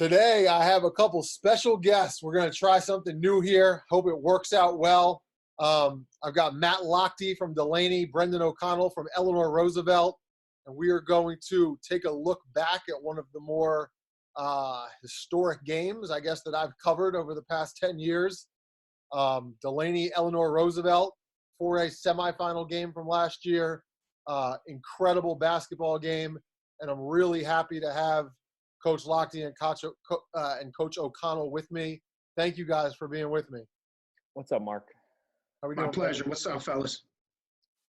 Today, I have a couple special guests. We're going to try something new here. Hope it works out well. I've got Matt Lochte from Dulaney, Brendan O'Connell from Eleanor Roosevelt, and we are going to take a look back at one of the more historic games, I guess, that I've covered over the past 10 years. Dulaney, Eleanor Roosevelt for a semifinal game from last year. Incredible basketball game, and I'm really happy to have Coach Lochte and Coach O'Connell with me. Thank you guys for being with me. What's up, Mark? How we My doing? pleasure. What's up, fellas?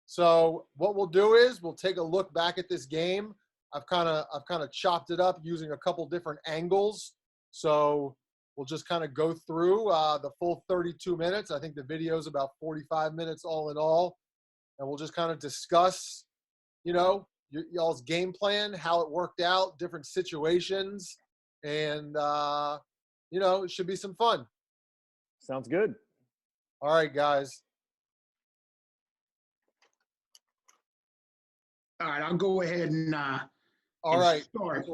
So what we'll do is we'll take a look back at this game. I've kind of chopped it up using a couple different angles. So we'll just kind of go through the full 32 minutes. I think the video is about 45 minutes all in all, and we'll just kind of discuss, y'all's game plan, how it worked out, different situations, and it should be some fun. Sounds good. All right, guys. All right, I'll go ahead and All right. start.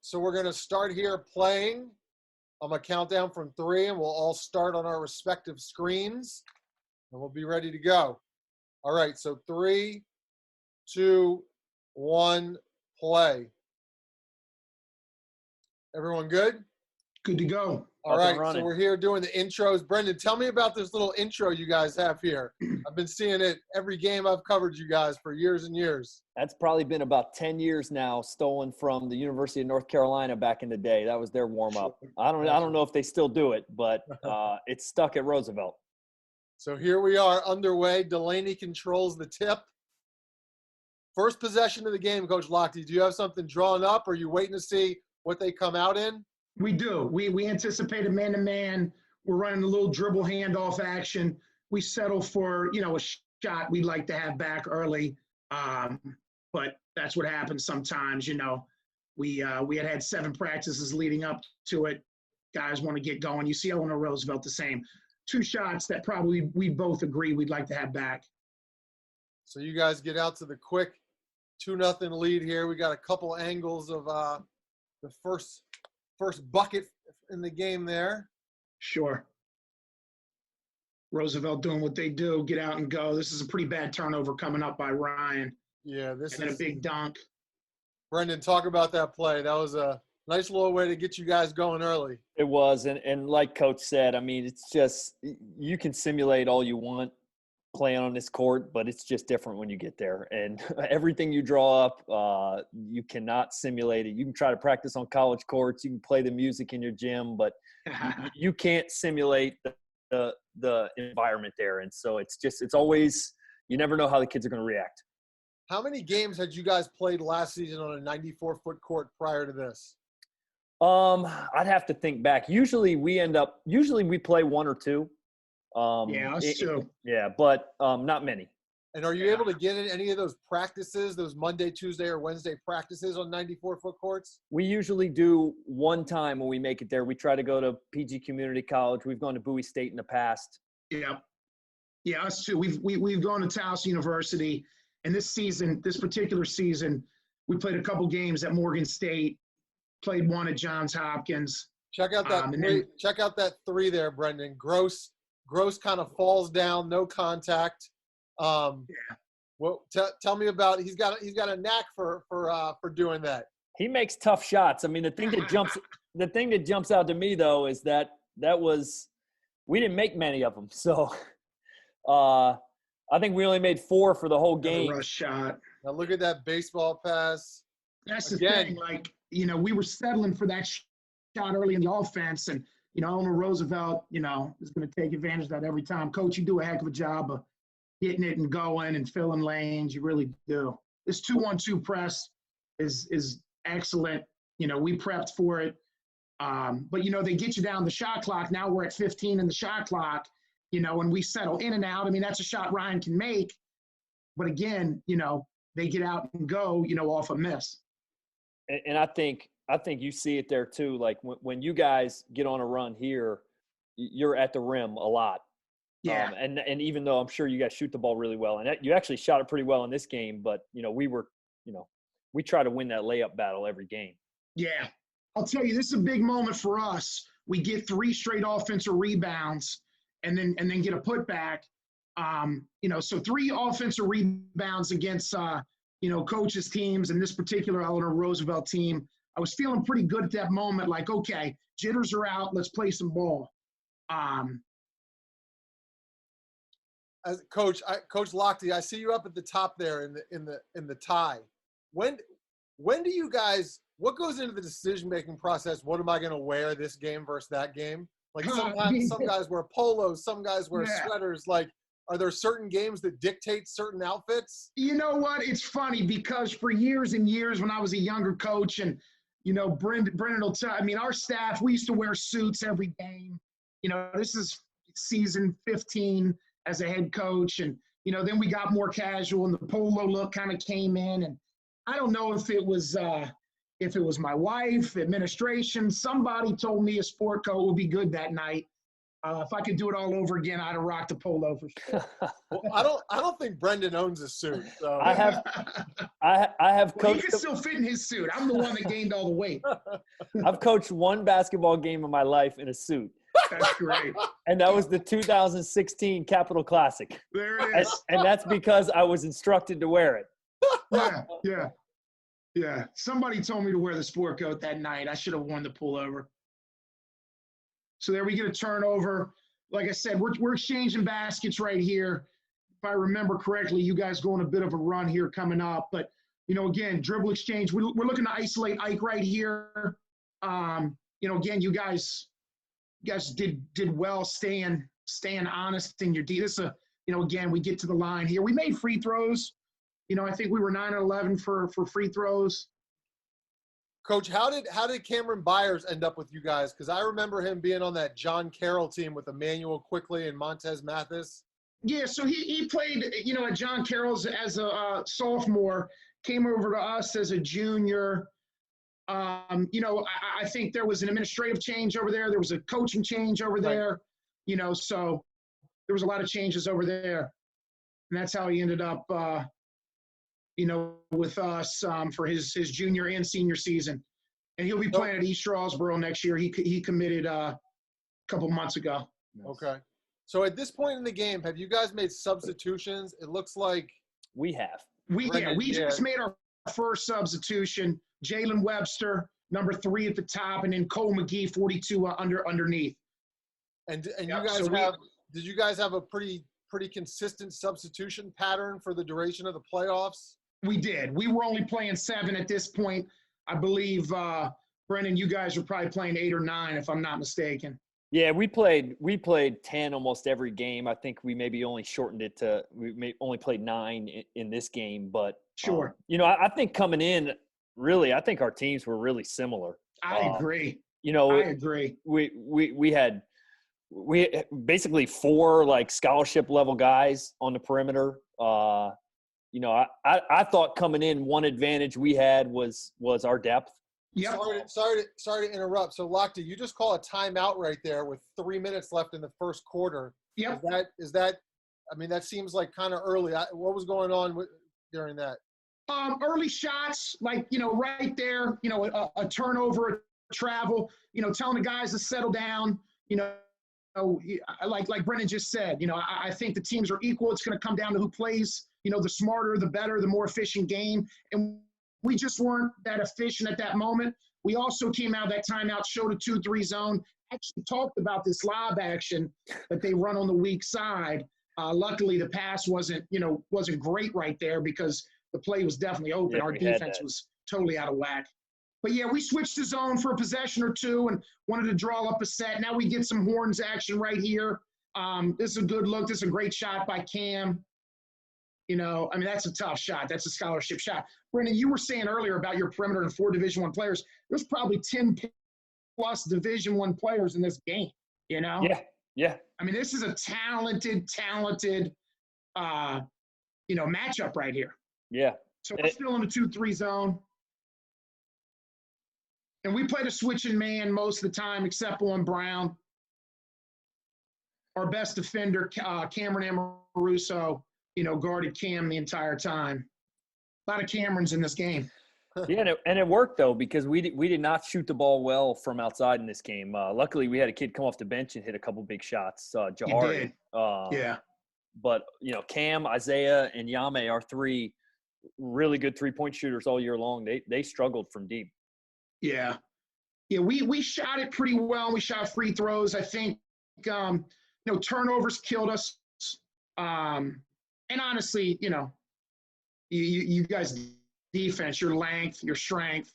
So we're gonna start here playing. I'm gonna count down from 3, and we'll all start on our respective screens, and we'll be ready to go. All right. So 3, 2, 1, play. Everyone good? Good to go. All Up and right, running. so we're here doing the intros. Brendan, tell me about this little intro you guys have here. I've been seeing it every game I've covered you guys for years and years. That's probably been about 10 years now, stolen from the University of North Carolina back in the day. That was their warm-up. I don't know if they still do it, but it's stuck at Roosevelt. So here we are underway. Dulaney controls the tip. First possession of the game, Coach Lochte. Do you have something drawn up, or are you waiting to see what they come out in? We do. We anticipate a man-to-man. We're running a little dribble handoff action. We settle for, a shot we'd like to have back early. But that's what happens sometimes, We had 7 practices leading up to it. Guys want to get going. You see Eleanor Roosevelt the same. 2 shots that probably we both agree we'd like to have back. So you guys get out to the quick 2-0 lead here. We got a couple angles of the first bucket in the game there. Sure. Roosevelt doing what they do, get out and go. This is a pretty bad turnover coming up by Ryan. Yeah, And then a big dunk. Brendan, talk about that play. That was a nice little way to get you guys going early. It was, and like Coach said, I mean, it's just you can simulate all you want playing on this court, but it's just different when you get there. And everything you draw up, you cannot simulate it. You can try to practice on college courts. You can play the music in your gym, but you can't simulate the environment there. And so it's always – you never know how the kids are going to react. How many games had you guys played last season on a 94-foot court prior to this? I'd have to think back. Usually we play 1 or 2. Us too. Yeah, but not many. And are you able to get in any of those practices, those Monday, Tuesday, or Wednesday practices on 94-foot courts? We usually do one time when we make it there. We try to go to PG Community College. We've gone to Bowie State in the past. Yeah. Yeah, us too. We've gone to Taos University, and this particular season, we played a couple games at Morgan State, played 1 at Johns Hopkins. Check out that check out that 3 there, Brendan. Gross kind of falls down, no contact. Well, tell me about. He's got a knack for doing that. He makes tough shots. I mean, the thing that jumps out to me though is that was we didn't make many of them. So I think we only made 4 for the whole game. Rush shot. Now look at that baseball pass. That's the thing. Like we were settling for that shot early in the offense, and Eleanor Roosevelt, is going to take advantage of that every time. Coach, you do a heck of a job of hitting it and going and filling lanes. You really do. This 2-1-2 press is excellent. We prepped for it. But, they get you down the shot clock. Now we're at 15 in the shot clock, and we settle in and out. I mean, that's a shot Ryan can make. But again, they get out and go, off a miss. And I think you see it there too. Like when you guys get on a run here, you're at the rim a lot. Yeah. And even though I'm sure you guys shoot the ball really well, and you actually shot it pretty well in this game, but we try to win that layup battle every game. Yeah. I'll tell you, this is a big moment for us. We get 3 straight offensive rebounds and then get a putback. So 3 offensive rebounds against, coaches' teams, and this particular Eleanor Roosevelt team. I was feeling pretty good at that moment, like, okay, jitters are out, let's play some ball. As Coach Lochte, I see you up at the top there in the tie. When do you guys? What goes into the decision-making process? What am I going to wear this game versus that game? Like sometimes some guys wear polos, some guys wear sweaters. Like, are there certain games that dictate certain outfits? You know what? It's funny because for years and years when I was a younger coach and, Brendan will tell, our staff, we used to wear suits every game. This is season 15 as a head coach. And, then we got more casual and the polo look kind of came in. And I don't know if it was my wife, administration, somebody told me a sport coat would be good that night. If I could do it all over again, I'd have rocked a polo for sure. Well, I don't think Brendan owns a suit. So. I have Well, coached. he can still fit in his suit. I'm the one that gained all the weight. I've coached 1 basketball game in my life in a suit. That's great. And that was the 2016 Capital Classic. There it is. And that's because I was instructed to wear it. Yeah. Somebody told me to wear the sport coat that night. I should have worn the pullover. So there we get a turnover. Like I said, we're exchanging baskets right here. If I remember correctly, you guys go on a bit of a run here coming up. But, again, dribble exchange. We're looking to isolate Ike right here. Again, you guys did well staying honest in your D. This is again, we get to the line here. We made free throws. I think we were 9-11 for free throws. Coach, how did Cameron Byers end up with you guys? Because I remember him being on that John Carroll team with Emmanuel Quickly and Montez Mathis. Yeah, so he played, at John Carroll's as a sophomore, came over to us as a junior. I think there was an administrative change over there. There was a coaching change over there, so there was a lot of changes over there. And that's how he ended up with us for his junior and senior season. And he'll be playing at East Stroudsboro next year. He committed a couple months ago. Okay. So at this point in the game, have you guys made substitutions? It looks like we have. We just made our first substitution. Jalen Webster, number 3 at the top, and then Cole McGee, 42 underneath. And you guys did you guys have a pretty consistent substitution pattern for the duration of the playoffs? We did. We were only playing 7 at this point. I believe, Brendan, you guys were probably playing 8 or 9, if I'm not mistaken. Yeah, we played 10 almost every game. I think we maybe only shortened it to only played 9 in this game. But sure, I think coming in, really, I think our teams were really similar. I agree. I agree. We had basically 4 scholarship level guys on the perimeter. I thought coming in, one advantage we had was our depth. Yep. Sorry to interrupt. So Lochte, you just call a timeout right there with 3 minutes left in the first quarter. Yep. Is that? I mean, that seems like kind of early. What was going on during that? Early shots, right there. A turnover, a travel. Telling the guys to settle down. Like Brendan just said. I think the teams are equal. It's going to come down to who plays. The smarter, the better, the more efficient game. And we just weren't that efficient at that moment. We also came out of that timeout, showed a 2-3 zone, actually talked about this lob action that they run on the weak side. Luckily, the pass wasn't great right there because the play was definitely open. Yeah, our defense was totally out of whack. But, yeah, we switched the zone for a possession or 2 and wanted to draw up a set. Now we get some horns action right here. This is a good look. This is a great shot by Cam. That's a tough shot. That's a scholarship shot. Brendan, you were saying earlier about your perimeter and 4 Division I players. There's probably 10-plus Division I players in this game, Yeah. This is a talented, matchup right here. Yeah. So we're still in the 2-3 zone. And we played a switching man most of the time except on Brown. Our best defender, Cameron Amaruso, guarded Cam the entire time. A lot of Camerons in this game. Yeah, and it worked though, because we did not shoot the ball well from outside in this game. Luckily, we had a kid come off the bench and hit a couple big shots. You Jahari. did. Yeah. But Cam, Isaiah, and Yame are three really good 3-point shooters all year long. They struggled from deep. Yeah. Yeah, we shot it pretty well. We shot free throws. I think turnovers killed us. And honestly, you guys defense, your length, your strength.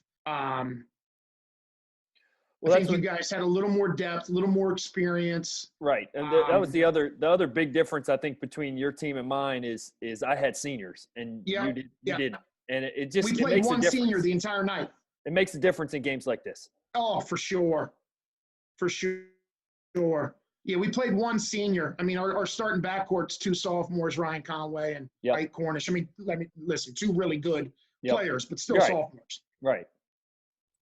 Well, I think you guys had a little more depth, a little more experience. Right, and that was the other big difference I think between your team and mine is I had seniors and you didn't, and it just we played makes one a difference. Senior the entire night. It makes a difference in games like this. Oh, for sure. Yeah, we played one senior. I mean, our starting backcourt's 2 sophomores, Ryan Conway and Ike Cornish. I mean, listen, 2 really good players, but still sophomores. Right.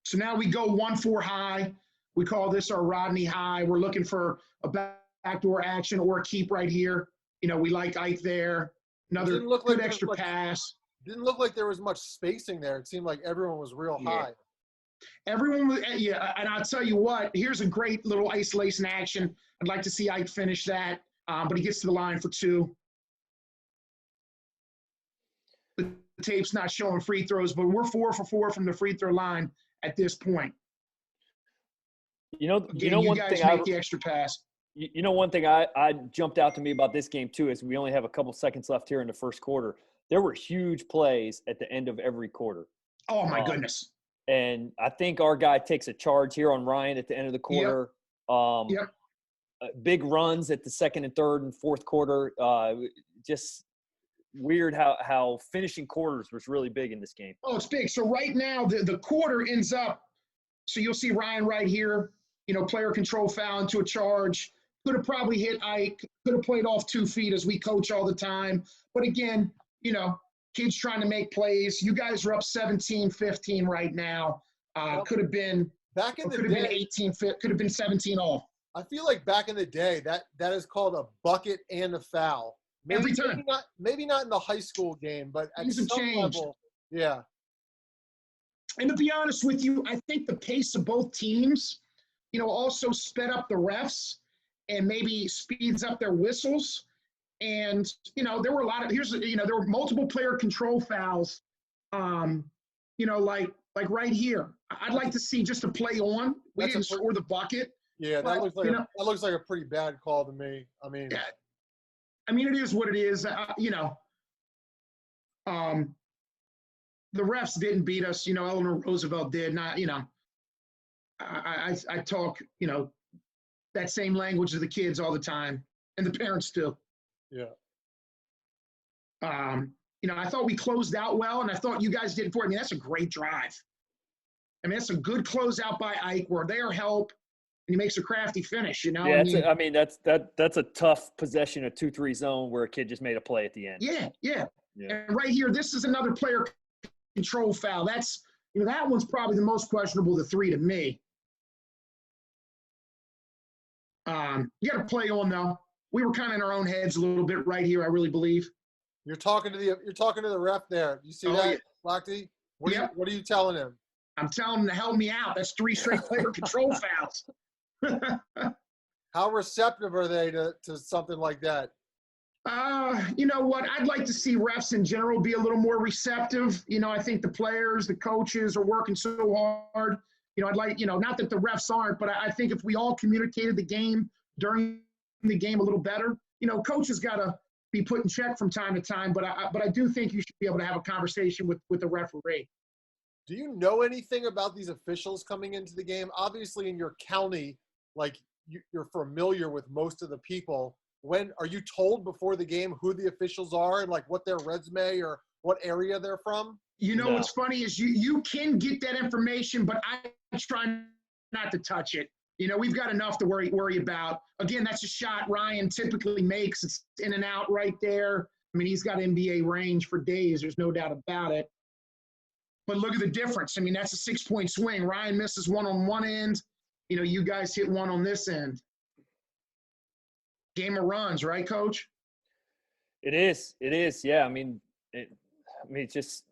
So now we go 1-4 high. We call this our Rodney high. We're looking for a backdoor action or a keep right here. We like Ike there. Another good extra pass. Didn't look like there was much spacing there. It seemed like everyone was real high. Everyone was, and I'll tell you what, here's a great little isolation action. I'd like to see Ike finish that, but he gets to the line for 2. The tape's not showing free throws, but we're 4 for 4 from the free throw line at this point. One guys thing make the extra pass. One thing I jumped out to me about this game too is we only have a couple seconds left here in the first quarter. There were huge plays at the end of every quarter. Oh my goodness. And I think our guy takes a charge here on Ryan at the end of the quarter. Big runs at the second and third and fourth quarter. Just weird how finishing quarters was really big in this game. Oh, it's big. So right now the quarter ends up. So you'll see Ryan right here. Player control foul into a charge. Could have probably hit Ike. Could have played off 2 feet as we coach all the time. But again, kids trying to make plays. You guys are up 17-15 right now. Could have been back in the day. Could have been 18. Could have been 17 all. I feel like back in the day that is called a bucket and a foul. Every time. Maybe not in the high school game, but at some level, yeah. And to be honest with you, I think the pace of both teams, also sped up the refs and maybe speeds up their whistles. And, there were a lot of, there were multiple player control fouls, like right here. I'd like to see just a play on. We didn't score the bucket. Yeah, that looks like a pretty bad call to me. I mean, it is what it is. The refs didn't beat us. Eleanor Roosevelt did. Not, I talk, that same language to the kids all the time, and the parents too. Yeah. I thought we closed out well, and I thought you guys did for it. I mean, that's a great drive. I mean, that's a good closeout by Ike where their help, and he makes a crafty finish, Yeah, that's a tough possession, a 2-3 zone where a kid just made a play at the end. Yeah. And right here, this is another player control foul. That's, that one's probably the most questionable of the 3 to me. You got to play on though. We were kind of in our own heads a little bit right here, I really believe. You're talking to the ref there. You see that, Lochte? What are you telling him? I'm telling him to help me out. That's 3 straight player control fouls. How receptive are they to something like that? You know what? I'd like to see refs in general be a little more receptive. I think the players, the coaches are working so hard. I'd like, not that the refs aren't, but I think if we all communicated the game during the game a little better, coach has got to be put in check from time to time. But I do think you should be able to have a conversation with the referee. Do you know anything about these officials coming into the game? Obviously, in your county, you're familiar with most of the people. When are you told before the game who the officials are and what their resume or what area they're from? No. What's funny is you can get that information, but I try not to touch it. We've got enough to worry about. Again, that's a shot Ryan typically makes. It's in and out right there. I mean, he's got NBA range for days. There's no doubt about it. But look at the difference. I mean, that's a 6-point swing. Ryan misses one on one end. You guys hit one on this end. Game of runs, right, Coach? It is. Yeah. It's just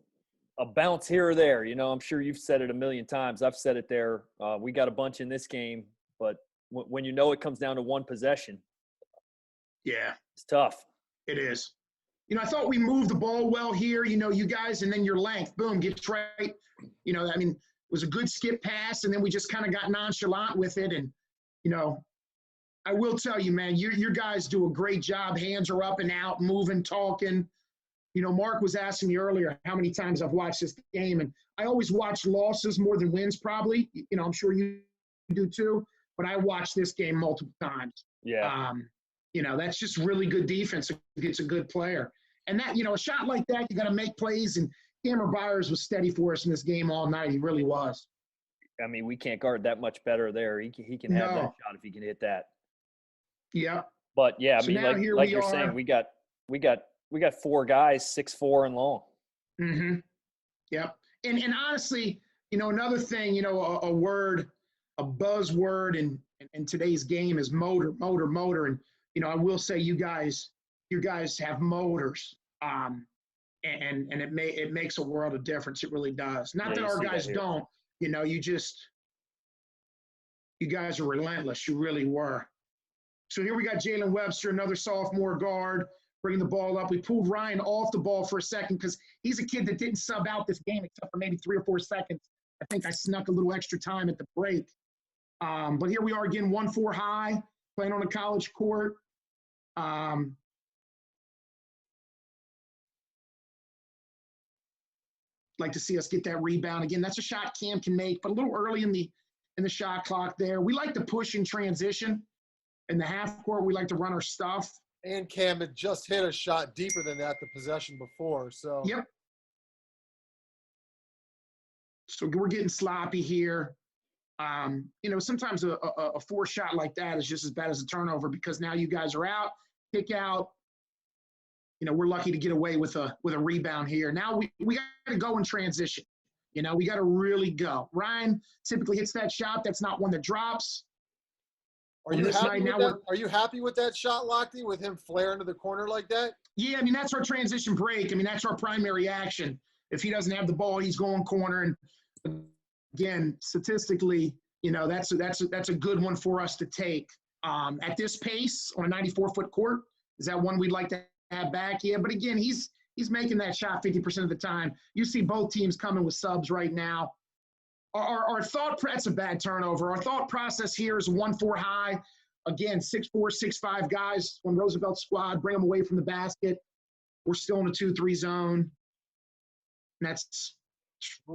a bounce here or there. You know, I'm sure you've said it a million times. I've said it there. We got a bunch in this game, but when you know it comes down to one possession, Yeah, it's tough. it is. You know, I thought we moved the ball well here, you know, you guys, and then your length, boom, gets right. You know, I mean, it was a good skip pass, and then we just kind of got nonchalant with it. And, you know, I will tell you, man, your guys do a great job. Hands are up and out, moving, talking. You know, Mark was asking me earlier how many times I've watched this game, and I always watch losses more than wins probably. You know, I'm sure you do too, but I watched this game multiple times. Yeah. You know, that's just really good defense against a good player. And that, you know, a shot like that, you got to make plays. And Cameron Byers was steady for us in this game all night. He really was. I mean, we can't guard that much better there. He can have that shot if he can hit that. Yeah. But yeah, I So mean, now like you're saying, we got 4 guys, 6'4" and long. Mm-hmm. Yep. And honestly, you know, another thing, you know, a word, a buzzword in today's game is motor. And, you know, I will say you guys have motors. And it makes a world of difference. It really does. Not that our guys don't, you know, you guys are relentless. You really were. So here we got Jalen Webster, another sophomore guard, bringing the ball up. We pulled Ryan off the ball for a second because he's a kid that didn't sub out this game except for maybe 3 or 4 seconds. I think I snuck a little extra time at the break. But here we are again, 1-4 high, playing on a college court. Like to see us get that rebound again. That's a shot Cam can make, but a little early in the shot clock there. We like to push in transition. In the half court, we like to run our stuff. And Cam had just hit a shot deeper than that the possession before. So yep. So we're getting sloppy here. You know, sometimes a 4 shot like that is just as bad as a turnover because now you guys are out, kick out. You know, we're lucky to get away with a rebound here. Now we got to go in transition. You know, we got to really go. Ryan typically hits that shot. That's not one that drops. Are you happy with that shot, Lochte, with him flare into the corner like that? Yeah, I mean, that's our transition break. I mean, that's our primary action. If he doesn't have the ball, he's going corner. And again, statistically, you know, that's a good one for us to take. At this pace on a 94-foot court, is that one we'd like to have back? Yeah, but again, he's making that shot 50% of the time. You see both teams coming with subs right now. Our thought – that's a bad turnover. Our thought process here is 1-4 high. Again, 6'4", 6'5 guys on Roosevelt's squad, bring them away from the basket. We're still in a 2-3 zone. And that's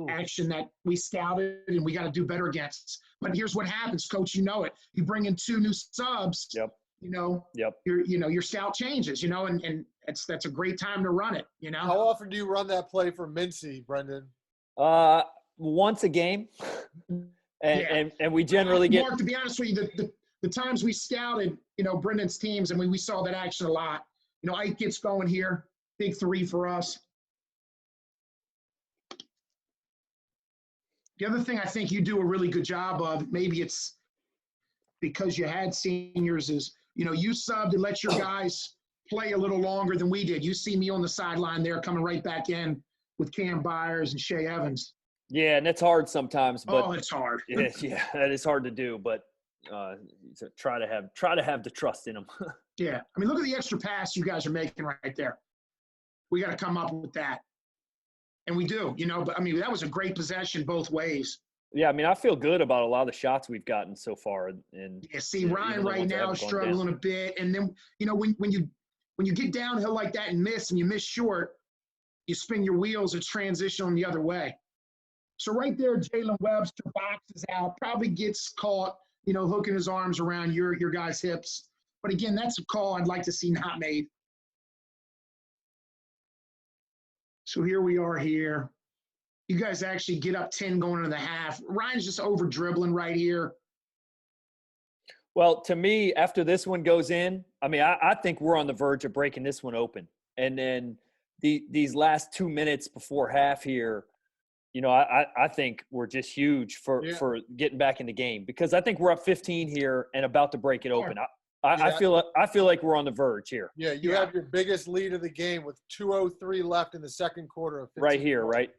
action that we scouted and we got to do better against. But here's what happens, Coach. You know it. You bring in 2 new subs. Yep. You know, your scout changes, you know, and that's a great time to run it, you know. How often do you run that play for Mincy, Brendan? Once a game. And we generally get – Mark, to be honest with you, the times we scouted, you know, Brendan's teams, and we saw that action a lot. You know, Ike gets going here, big 3 for us. The other thing I think you do a really good job of, maybe it's because you had seniors, is, you know, you subbed and let your guys play a little longer than we did. You see me on the sideline there coming right back in with Cam Byers and Shea Evans. Yeah, and it's hard sometimes. But it's hard. Yeah, that is hard to do, but try to have the trust in them. Yeah. I mean, look at the extra pass you guys are making right there. We got to come up with that. And we do, you know, but I mean, that was a great possession both ways. Yeah, I mean, I feel good about a lot of the shots we've gotten so far. And yeah, see, Ryan right now is struggling a bit. And then, you know, when you get downhill like that and you miss short, you spin your wheels, it's transition the other way. So right there, Jalen Webster boxes out, probably gets caught, you know, hooking his arms around your guy's hips. But again, that's a call I'd like to see not made. So here we are here. You guys actually get up 10 going into the half. Ryan's just over dribbling right here. Well, to me, after this one goes in, I mean, I think we're on the verge of breaking this one open. And then these last 2 minutes before half here, you know, I think we're just huge for getting back in the game, because I think we're up 15 here and about to break it open. I feel like we're on the verge here. Yeah, you have your biggest lead of the game with 2:03 left in the second quarter of 15 right here, points. right?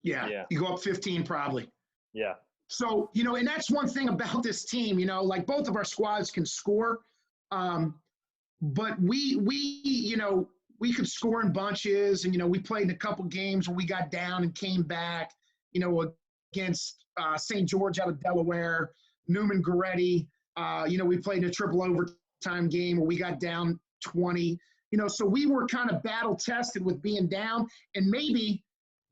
Yeah. You go up 15 probably. Yeah. So, and that's one thing about this team, like both of our squads can score. But we could score in bunches, and we played in a couple games where we got down and came back, against St. George out of Delaware, Newman Goretti. We played in a triple overtime game where we got down 20. So we were kind of battle tested with being down, and maybe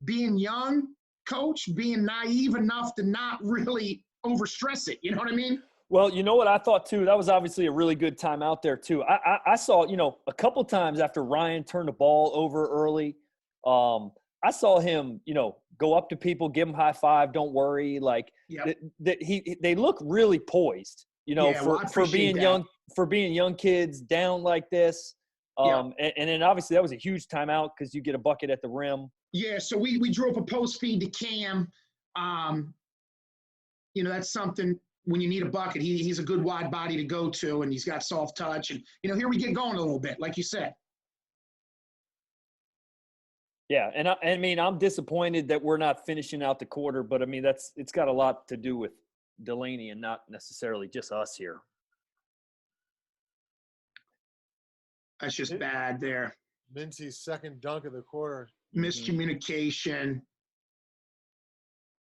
being young, coach, being naive enough to not really overstress it. You know what I mean? Well, you know what I thought too? That was obviously a really good time out there too. I saw, a couple times after Ryan turned the ball over early, I saw him, go up to people, give them high five, don't worry. Like Yep. they look really poised, for being young kids down like this. Yep. And then obviously that was a huge timeout because you get a bucket at the rim. Yeah, so we drove a post feed to Cam. That's something when you need a bucket. He's a good wide body to go to, and he's got soft touch. And, here we get going a little bit, like you said. Yeah, and I'm disappointed that we're not finishing out the quarter, but, it's got a lot to do with Dulaney and not necessarily just us here. That's just bad there. Mincy's second dunk of the quarter. Miscommunication.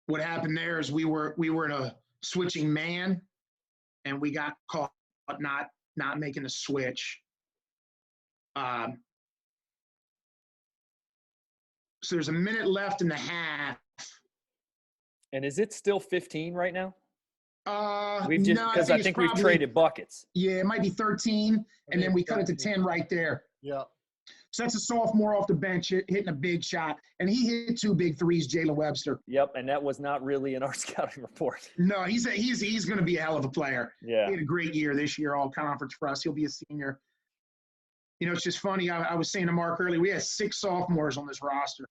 What happened there is we were in a switching man, and we got caught not making the switch. So there's a minute left in the half. And is it still 15 right now? No, because I think we've traded buckets. Yeah, it might be 13, and then we cut it to 10 right there. Yeah. So that's a sophomore off the bench hitting a big shot, and he hit 2 big threes, Jalen Webster. Yep, and that was not really in our scouting report. No, he's going to be a hell of a player. Yeah, he had a great year this year, all conference for us. He'll be a senior. It's just funny. I was saying to Mark earlier, we had 6 sophomores on this roster.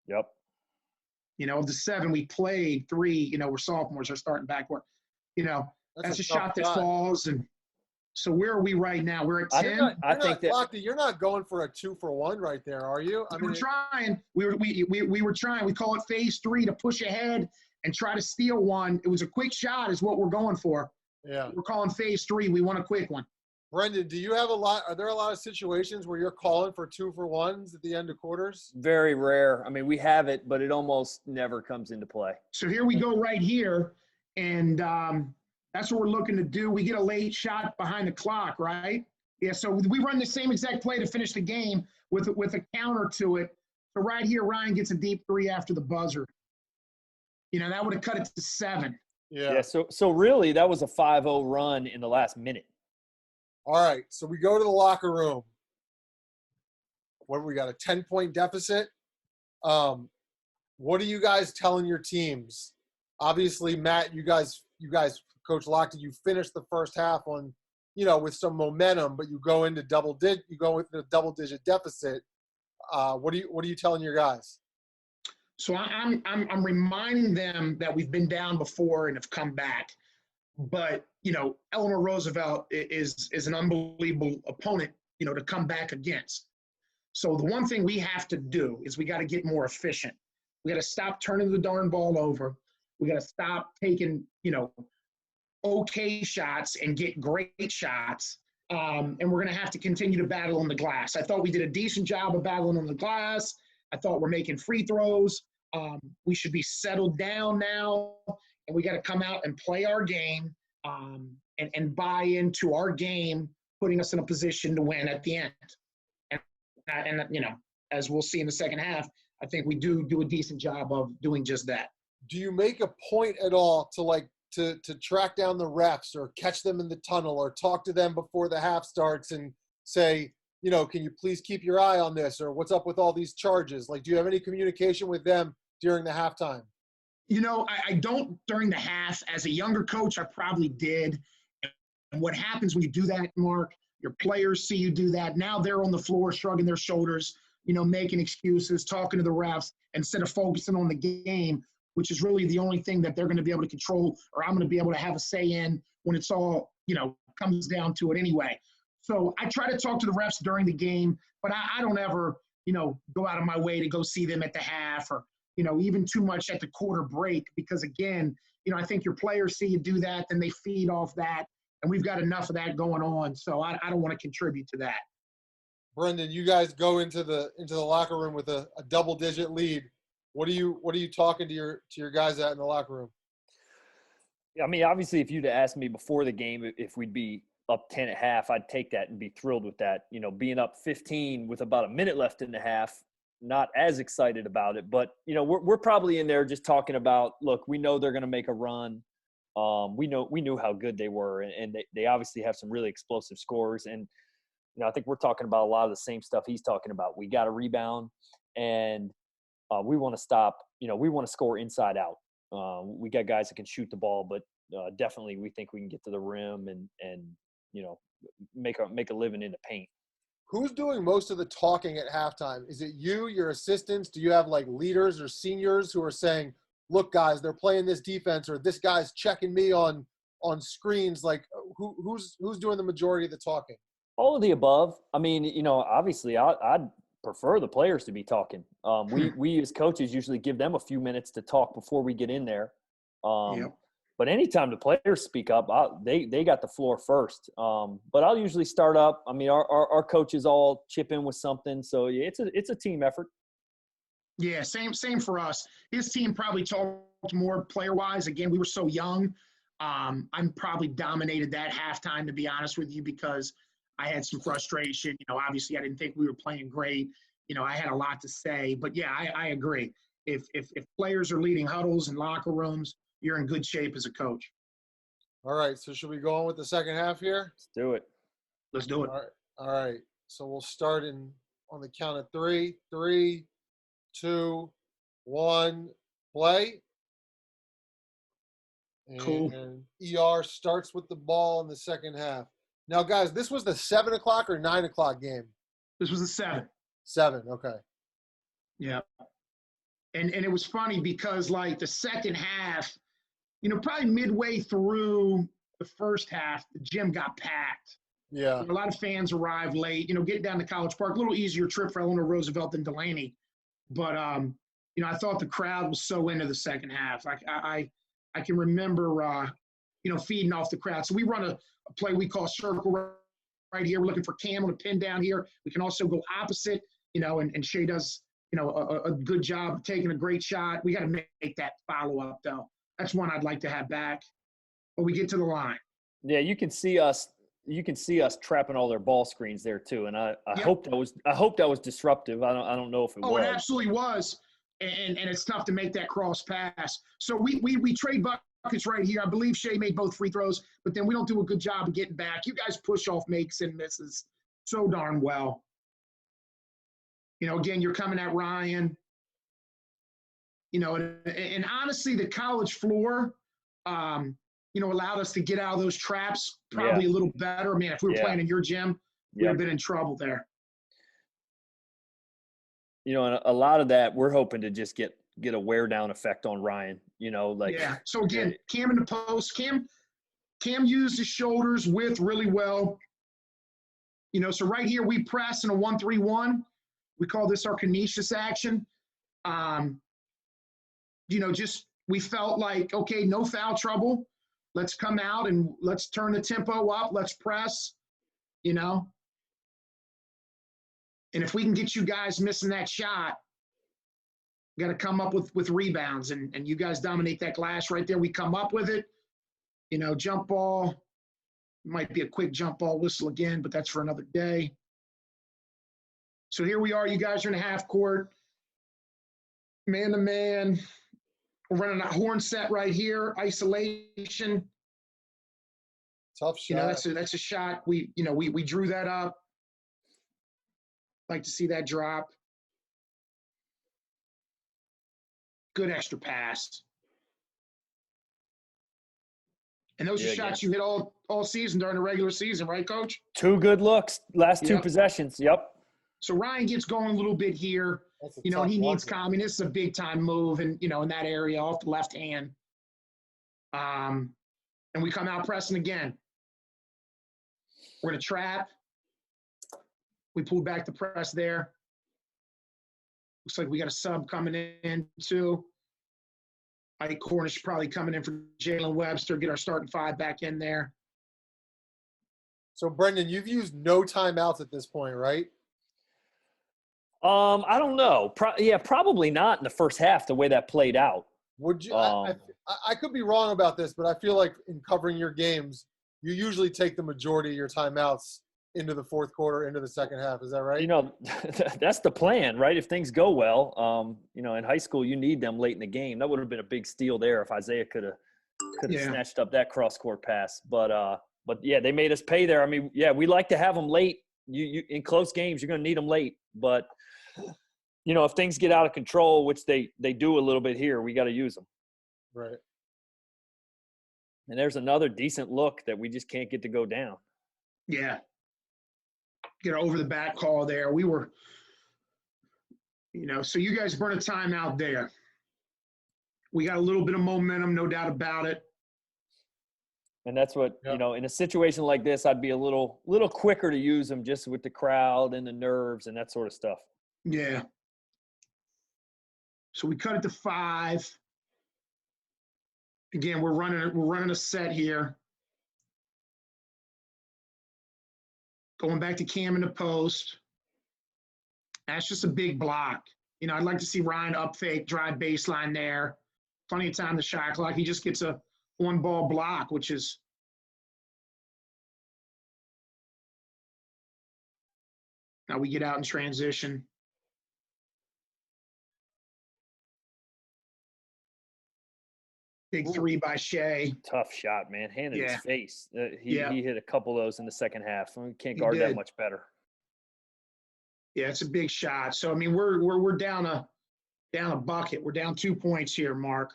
Yep. Of the 7 we played, 3 were sophomores or starting backcourt. That's a shot that falls and. So where are we right now? We're at 10. I think that Lochte, you're not going for a 2-for-1 right there, are you? We're trying. We were trying. We call it phase 3 to push ahead and try to steal one. It was a quick shot, is what we're going for. Yeah. We're calling phase 3. We want a quick one. Brendan, are there a lot of situations where you're calling for 2-for-1s at the end of quarters? Very rare. We have it, but it almost never comes into play. So here we go right here, and that's what we're looking to do. We get a late shot behind the clock, right? Yeah, so we run the same exact play to finish the game with a counter to it. So right here, Ryan gets a deep 3 after the buzzer. That would have cut it to 7. Yeah. So really, that was a 5-0 run in the last minute. All right, so we go to the locker room. What do we got, a 10-point deficit? What are you guys telling your teams? Obviously, Matt, you guys, Coach Lochte, you finished the first half on, with some momentum, but you go into a double-digit deficit. What are you telling your guys? So I'm reminding them that we've been down before and have come back. But, Eleanor Roosevelt is an unbelievable opponent, to come back against. So the one thing we have to do is we got to get more efficient. We got to stop turning the darn ball over. We got to stop taking, okay shots and get great shots. And we're going to have to continue to battle on the glass. I thought we did a decent job of battling on the glass. I thought we're making free throws. We should be settled down now, and we got to come out and play our game and buy into our game, putting us in a position to win at the end. And as we'll see in the second half, I think we do a decent job of doing just that. Do you make a point at all to track down the refs or catch them in the tunnel or talk to them before the half starts and say, can you please keep your eye on this, or what's up with all these charges? Like, do you have any communication with them during the halftime? I don't during the half. As a younger coach, I probably did. And what happens when you do that, Mark, your players see you do that. Now they're on the floor shrugging their shoulders, making excuses, talking to the refs instead of focusing on the game, which is really the only thing that they're going to be able to control, or I'm going to be able to have a say in when it's all, comes down to it anyway. So I try to talk to the refs during the game, but I don't ever, go out of my way to go see them at the half or, even too much at the quarter break because, again, I think your players see you do that, then they feed off that, and we've got enough of that going on. So I don't want to contribute to that. Brendan, you guys go into the locker room with a double-digit lead. What are you talking to your guys at in the locker room? I mean, obviously, if you'd asked me before the game if we'd be up 10 at half, I'd take that and be thrilled with that. Being up 15 with about a minute left in the half, not as excited about it. But, we're probably in there just talking about, look, we know they're going to make a run. We knew how good they were, and they obviously have some really explosive scores. And, I think we're talking about a lot of the same stuff he's talking about. We got to rebound, and we want to stop. We want to score inside out. We got guys that can shoot the ball, but definitely we think we can get to the rim and make a living in the paint. Who's doing most of the talking at halftime? Is it you, your assistants? Do you have like leaders or seniors who are saying, look, guys, they're playing this defense, or this guy's checking me on screens? Like who's doing the majority of the talking? All of the above. I mean, obviously I'd prefer the players to be talking. We as coaches usually give them a few minutes to talk before we get in there. Yep. But anytime the players speak up, they got the floor first. But I'll usually start up. I mean, our coaches all chip in with something. So yeah, it's a team effort. Yeah, same for us. His team probably talked more player-wise. Again, we were so young. I'm probably dominated that halftime, to be honest with you, because I had some frustration. Obviously I didn't think we were playing great. I had a lot to say. But yeah, I agree. If players are leading huddles and locker rooms, you're in good shape as a coach. All right, so should we go on with the second half here? Let's do it. Let's do it. All right. So we'll start on the count of 3. 3, 2, 1, play. Cool. And ER starts with the ball in the second half. Now, guys, this was the 7 o'clock or 9 o'clock game? This was the 7. 7, okay. Yeah. And it was funny because, like, the second half, probably midway through the first half, the gym got packed. Yeah. A lot of fans arrived late. Getting down to College Park, a little easier trip for Eleanor Roosevelt than Dulaney. But, I thought the crowd was so into the second half. I can remember, feeding off the crowd. So we run a play we call circle right here. We're looking for Cam on a pin down here. We can also go opposite, and Shea does, a good job of taking a great shot. We got to make that follow-up, though. That's one I'd like to have back. But we get to the line. Yeah, you can see us trapping all their ball screens there too. And I hope that was disruptive. I don't know if it was. Oh, it absolutely was. And it's tough to make that cross pass. So we trade buckets right here. I believe Shea made both free throws, but then we don't do a good job of getting back. You guys push off makes and misses so darn well. Again, you're coming at Ryan. And honestly, the college floor, allowed us to get out of those traps probably a little better. Man, if we were playing in your gym, we'd have been in trouble there. And a lot of that, we're hoping to just get a wear down effect on Ryan. So again, Cam in the post. Cam used his shoulders width really well. So right here we press in a 1-3-1. We call this our Canisius action. Just we felt like, okay, no foul trouble. Let's come out and let's turn the tempo up. Let's press, And if we can get you guys missing that shot, got to come up with rebounds. And you guys dominate that glass right there. We come up with it. Jump ball. Might be a quick jump ball whistle again, but that's for another day. So here we are. You guys are in a half court. Man to man. We're running a horn set right here. Isolation. Tough shot. That's a shot. We drew that up. Like to see that drop. Good extra pass. And those are shots you hit all season during the regular season, right, Coach? 2 good looks, last 2 possessions. Yep. So Ryan gets going a little bit here. He needs calm. This is a big-time move, and, in that area off the left hand. And we come out pressing again. We're going to trap. We pulled back the press there. Looks like we got a sub coming in too. Ike Cornish probably coming in for Jalen Webster, get our starting five back in there. So, Brendan, you've used no timeouts at this point, right? I don't know. Probably not in the first half the way that played out. Would you? I could be wrong about this, but I feel like in covering your games, you usually take the majority of your timeouts into the fourth quarter, into the second half. Is that right? You know, that's the plan, right? If things go well, you know, in high school, you need them late in the game. That would have been a big steal there if Isaiah could have snatched up that cross-court pass. But yeah, they made us pay there. I mean, yeah, we like to have them late. You in close games, you're going to need them late. But, you know, if things get out of control, which they do a little bit here, we got to use them. Right. And there's another decent look that we just can't get to go down. Yeah. Get over the back call there. We were, you know, so you guys burn a timeout there. We got a little bit of momentum, no doubt about it. And that's what, you know, in a situation like this, I'd be a little quicker to use them just with the crowd and the nerves and that sort of stuff. Yeah. So we cut it to 5. Again, we're running a set here. Going back to Cam in the post. That's just a big block. You know, I'd like to see Ryan up fake, drive baseline there. Plenty of time to shot clock. He just gets a one-ball block, which is now we get out in transition. Big three by Shea. Tough shot, man. Hand in his face. He hit a couple of those in the second half. We can't guard that much better. Yeah, it's a big shot. So I mean, we're down a bucket. We're down 2 points here, Mark.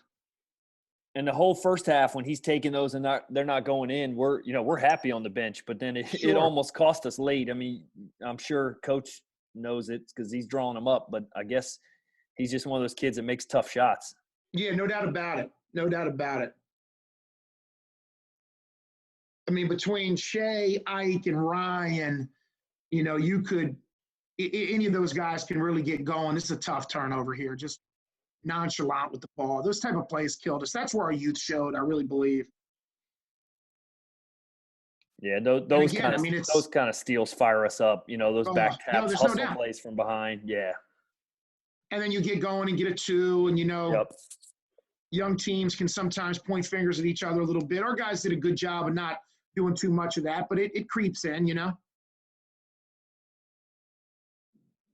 And the whole first half, when he's taking those and they're not going in, we're happy on the bench. But then it almost cost us late. I mean, I'm sure Coach knows it because he's drawing them up. But I guess he's just one of those kids that makes tough shots. Yeah, no doubt about it. No doubt about it. I mean, between Shea, Ike, and Ryan, you know, you could any of those guys can really get going. This is a tough turnover here. Just nonchalant with the ball. Those type of plays killed us. That's where our youth showed, I really believe. Yeah, those kind of steals fire us up. You know, those back taps, hustle plays from behind. Yeah. And then you get going and get a 2, and, you know, young teams can sometimes point fingers at each other a little bit. Our guys did a good job of not doing too much of that, but it creeps in, you know.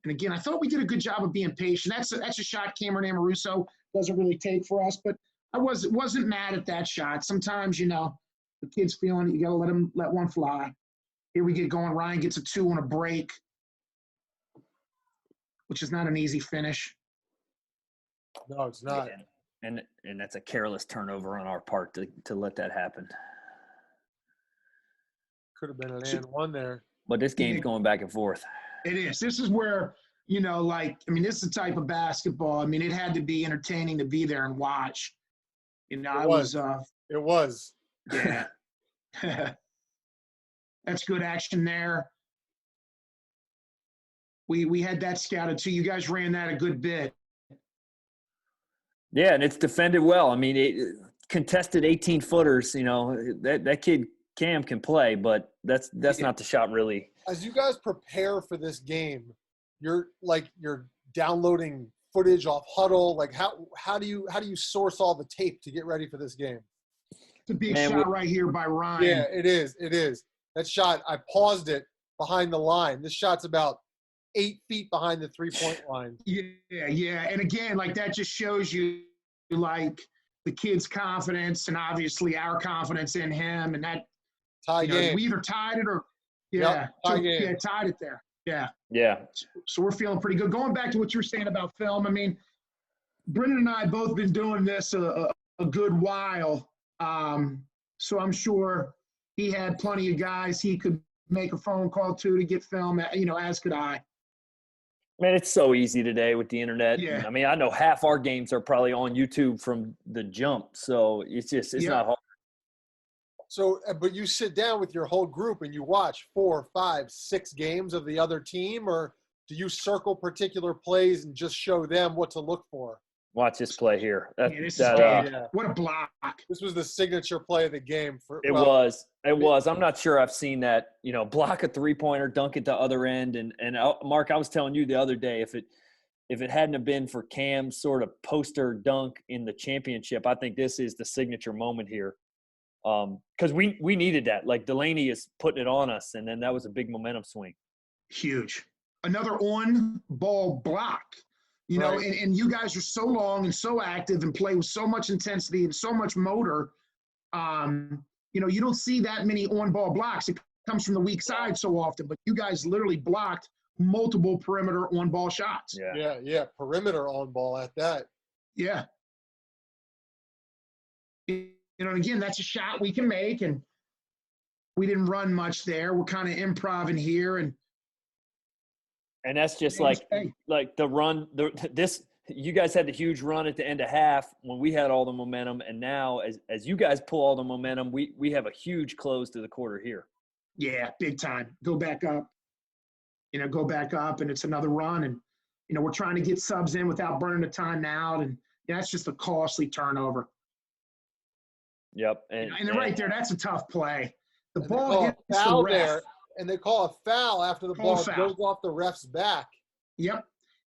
And again, I thought we did a good job of being patient. That's a shot Cameron Amoruso doesn't really take for us, but I wasn't mad at that shot. Sometimes, you know, the kid's feeling it. You got to let one fly. Here we get going. Ryan gets a 2 on a break, which is not an easy finish. No, it's not. Yeah. And that's a careless turnover on our part to let that happen. Could have been an and one there. But this game's going back and forth. It is. This is where, you know, like, I mean, this is the type of basketball. I mean, it had to be entertaining to be there and watch. You know, it was. Yeah. That's good action there. We had that scouted too. You guys ran that a good bit. Yeah, and it's defended well. I mean, contested 18-footers, you know, that kid Cam can play, but that's not the shot really. As you guys prepare for this game, you're downloading footage off Huddle. Like how do you source all the tape to get ready for this game? It's a big shot right here by Ryan. Yeah, it is. It is. That shot, I paused it behind the line. This shot's about 8 feet behind the 3-point line. Yeah. And again, like that just shows you like the kid's confidence and obviously our confidence in him. And that tie game. We either tied it or tied it there. Yeah. So we're feeling pretty good. Going back to what you were saying about film, I mean, Brendan and I both been doing this a good while. So I'm sure he had plenty of guys he could make a phone call to get film, you know, as could I. Man, it's so easy today with the internet. Yeah. I mean, I know half our games are probably on YouTube from the jump. So it's not hard. So, but you sit down with your whole group and you watch 4, 5, 6 games of the other team, or do you circle particular plays and just show them what to look for? Watch this play here. Yeah. What a block. This was the signature play of the game. It was. I'm not sure I've seen that, block a three-pointer, dunk it the other end. And Mark, I was telling you the other day, if it hadn't have been for Cam's sort of poster dunk in the championship, I think this is the signature moment here. Because we needed that. Like, Dulaney is putting it on us, and then that was a big momentum swing. Huge. Another on-ball block. Right. And you guys are so long and so active and play with so much intensity and so much motor. You don't see that many on-ball blocks. It comes from the weak side so often, but you guys literally blocked multiple perimeter on-ball shots. Yeah. Perimeter on-ball at that. Yeah. And again, that's a shot we can make, and we didn't run much there. We're kind of improv here, and that's just like the run. You guys had the huge run at the end of half when we had all the momentum, and now as you guys pull all the momentum, we have a huge close to the quarter here. Yeah, big time. Go back up, and it's another run, and we're trying to get subs in without burning a timeout, and that's just a costly turnover. Yep, and right there, that's a tough play. The and ball hits foul the ref. there, and they call a foul after the ball goes off the ref's back. Yep.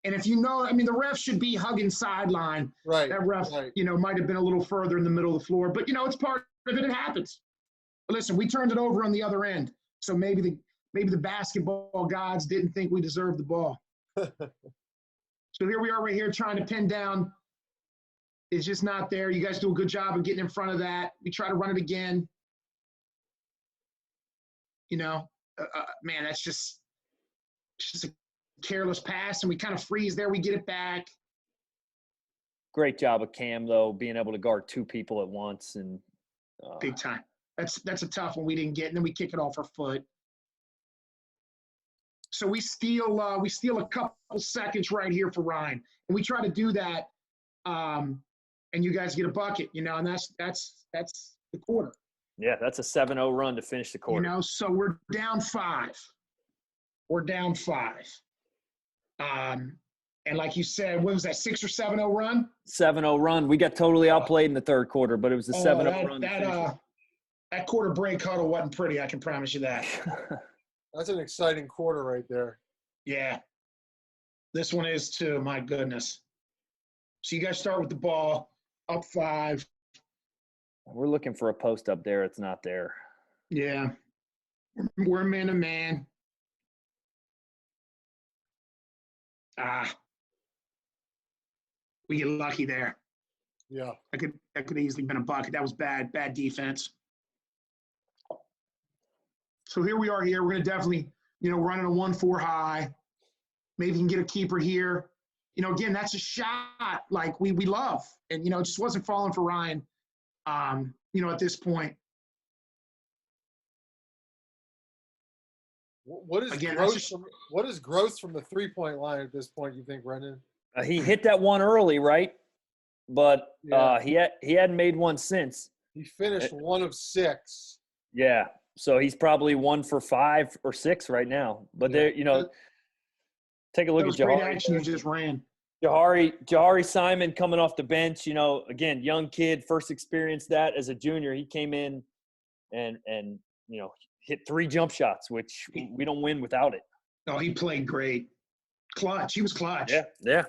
And if the ref should be hugging sideline. Right. That ref, might have been a little further in the middle of the floor. But, it's part of it. It happens. But listen, we turned it over on the other end. So maybe the basketball gods didn't think we deserved the ball. So here we are right here trying to pin down. It's just not there. You guys do a good job of getting in front of that. We try to run it again. Man, that's just a careless pass, and we kind of freeze there. We get it back. Great job of Cam, though, being able to guard two people at once. And big time. That's a tough one we didn't get, and then we kick it off our foot. So we steal a couple seconds right here for Ryan, and we try to do that, and you guys get a bucket, and that's the quarter. Yeah, that's a 7-0 run to finish the quarter. So we're down 5. And like you said, what was that, 6 or 7-0 run? 7-0 run. We got totally outplayed in the third quarter, but it was a 7-0 run. That quarter break huddle wasn't pretty, I can promise you that. That's an exciting quarter right there. Yeah. This one is too, my goodness. So you guys start with the ball, up 5. We're looking for a post up there. It's not there. Yeah. We're man-to-man. We get lucky there. Yeah. That could easily been a bucket. That was bad defense. So here we are here. We're going to definitely, running a 1-4 high. Maybe you can get a keeper here. Again, that's a shot like we love. And, it just wasn't falling for Ryan, at this point. What is gross from the three-point line at this point, you think, Brendan? He hit that one early, right? But he hadn't made one since. He finished 1 of 6. Yeah. So he's probably 1 for 5 or 6 right now. But there, take a look at Jahari. Great action you just ran. Jahari Simon coming off the bench, again, young kid, first experienced that as a junior. He came in and hit 3 jump shots, which we don't win without it. Oh, he played great. Clutch. He was clutch. Yeah.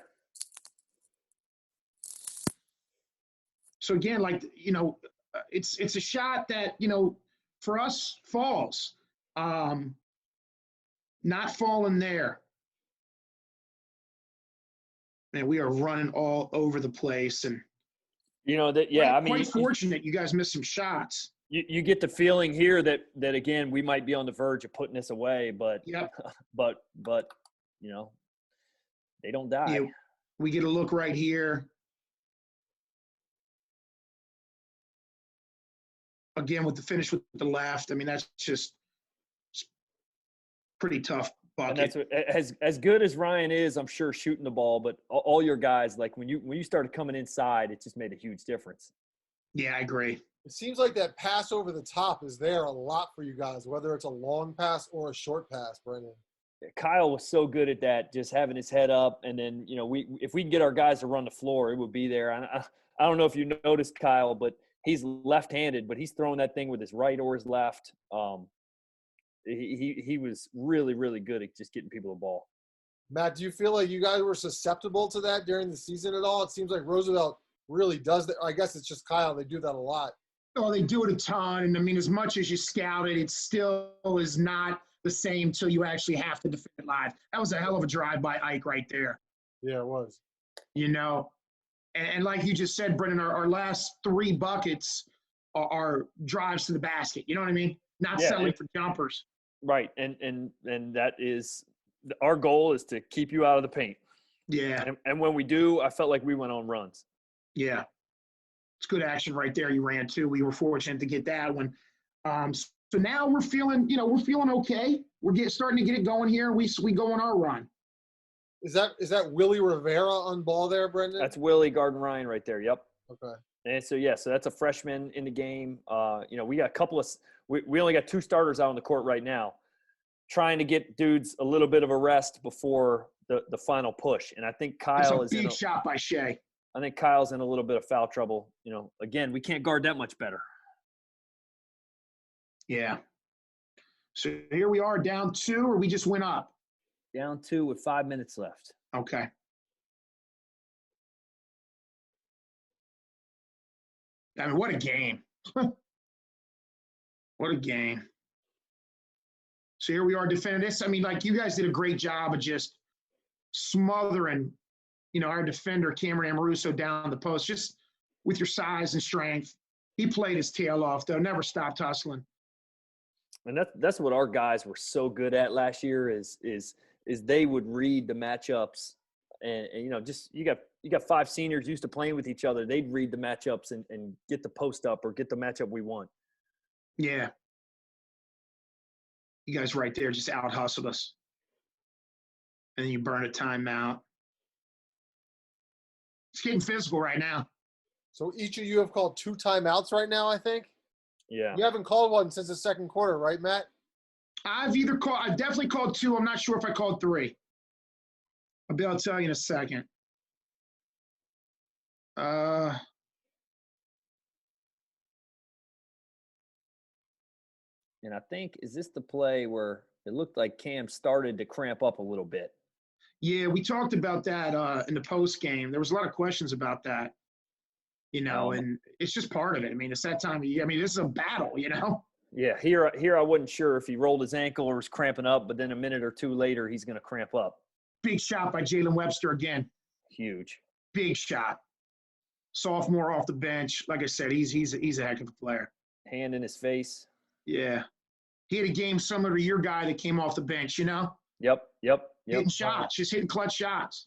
So again, it's a shot that, for us falls. Not falling there. Man, we are running all over the place, and quite fortunate you guys missed some shots. You get the feeling here that again we might be on the verge of putting this away, but but they don't die. Yeah, we get a look right here. Again, with the finish with the left, that's just pretty tough bucket. And that's as good as Ryan is, I'm sure, shooting the ball, but all your guys, like when you started coming inside, it just made a huge difference. Yeah, I agree. It seems like that pass over the top is there a lot for you guys, whether it's a long pass or a short pass, Brendan. Kyle was so good at that, just having his head up, and then if we can get our guys to run the floor, it would be there. And I don't know if you noticed Kyle, but he's left-handed, but he's throwing that thing with his right or his left. He was really, really good at just getting people the ball. Matt, do you feel like you guys were susceptible to that during the season at all? It seems like Roosevelt really does that. I guess it's just Kyle. They do that a lot. Oh, they do it a ton. And I mean, as much as you scout it, it still is not the same till you actually have to defend it live. That was a hell of a drive by Ike right there. Yeah, it was. And like you just said, Brendan, our last 3 buckets are drives to the basket. You know what I mean? Not selling for jumpers. Right. And that is our goal, is to keep you out of the paint. Yeah. And when we do, I felt like we went on runs. Yeah. It's good action right there. You ran too. We were fortunate to get that one. So now we're feeling okay. We're starting to get it going here. We go on our run. Is that Willie Rivera on ball there, Brendan? That's Willie Garden Ryan right there. Yep. Okay. And so so that's a freshman in the game. We got a couple of we only got 2 starters out on the court right now, trying to get dudes a little bit of a rest before the final push. And I think Kyle is a big shot by Shea. I think Kyle's in a little bit of foul trouble. Again, we can't guard that much better. Yeah. So here we are, down 2, or we just went up? Down 2 with 5 minutes left. Okay. I mean, what a game. What a game. So here we are defending this. I mean, like, you guys did a great job of just smothering, our defender, Cameron Amoruso, down the post, just with your size and strength. He played his tail off, though, never stopped hustling. And that's what our guys were so good at last year is they would read the matchups, and just you got 5 seniors used to playing with each other. They'd read the matchups and get the post up or get the matchup we want. Yeah. You guys right there just out hustled us. And then you burn a timeout. It's getting physical right now. So each of you have called 2 timeouts right now, I think? Yeah. You haven't called one since the second quarter, right, Matt? I've definitely called 2. I'm not sure if I called 3. I'll be able to tell you in a second. And I think, is this the play where it looked like Cam started to cramp up a little bit? Yeah, we talked about that in the post game. There was a lot of questions about that, and it's just part of it. I mean, it's that time of year. I mean, this is a battle, Yeah, here I wasn't sure if he rolled his ankle or was cramping up, but then a minute or 2 later, he's going to cramp up. Big shot by Jalen Webster again. Huge. Big shot. Sophomore off the bench. Like I said, he's a heck of a player. Hand in his face. Yeah. He had a game similar to your guy that came off the bench, Yep. Hitting shots, just hitting clutch shots.